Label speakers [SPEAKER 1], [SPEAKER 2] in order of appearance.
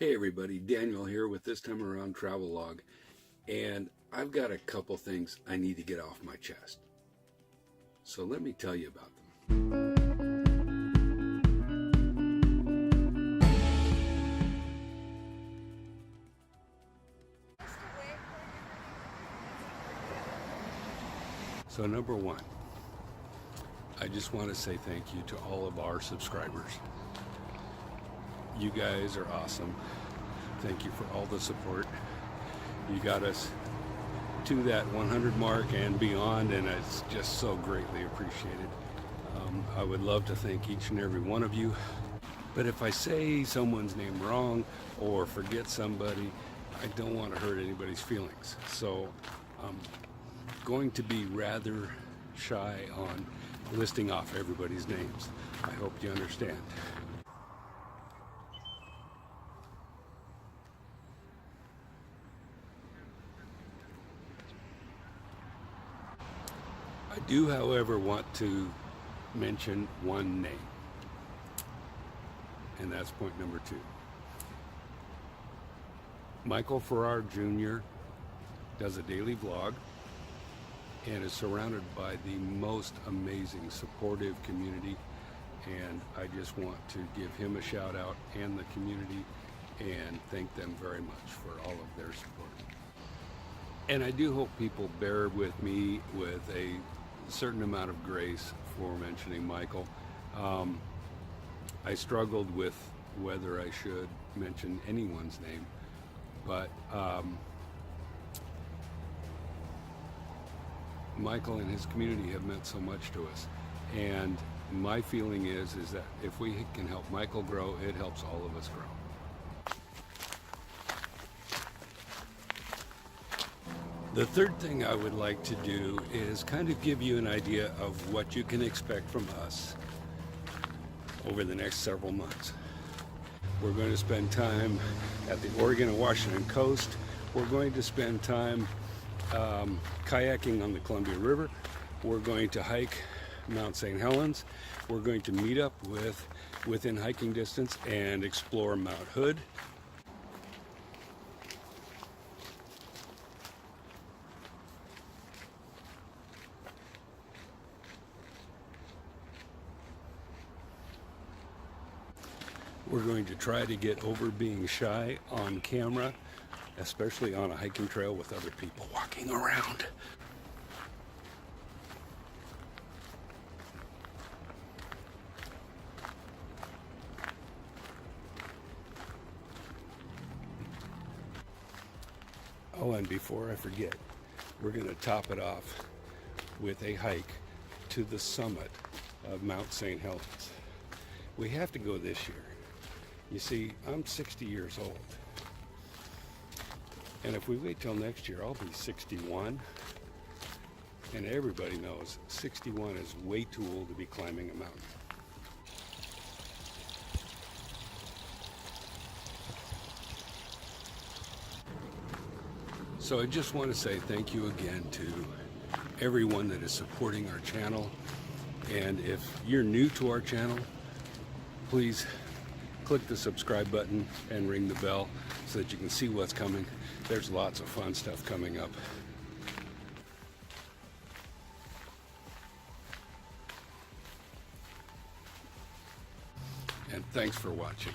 [SPEAKER 1] Hey everybody, Daniel here with This Time Around Travel Log, and I've got a couple things I need to get off my chest. So let me tell you about them. So number one, I just want to say thank you to all of our subscribers. You guys are awesome. Thank you for all the support. You got us to that 100 mark and beyond, and it's just so greatly appreciated. I would love to thank each and every one of you, but if I say someone's name wrong or forget somebody, I don't want to hurt anybody's feelings. So I'm going to be rather shy on listing off everybody's names. I hope you understand. I do, however, want to mention one name, and that's point number two. Michael Feyrer Jr. does a daily vlog and is surrounded by the most amazing, supportive community, and I just want to give him a shout out and the community and thank them very much for all of their support. And I do hope people bear with me with a certain amount of grace for mentioning Michael. I struggled with whether I should mention anyone's name, but Michael and his community have meant so much to us, and my feeling is that if we can help Michael grow, it helps all of us grow. The third thing I would like to do is kind of give you an idea of what you can expect from us over the next several months. We're going to spend time at the Oregon and Washington coast. We're going to spend time kayaking on the Columbia River. We're going to hike Mount St. Helens. We're going to meet up within hiking distance and explore Mount Hood. We're going to try to get over being shy on camera, especially on a hiking trail with other people walking around. Oh, and before I forget, we're going to top it off with a hike to the summit of Mount St. Helens. We have to go this year. You see, I'm 60 years old. And if we wait till next year, I'll be 61. And everybody knows 61 is way too old to be climbing a mountain. So I just want to say thank you again to everyone that is supporting our channel. And if you're new to our channel, please click the subscribe button and ring the bell so that you can see what's coming. There's lots of fun stuff coming up. And thanks for watching.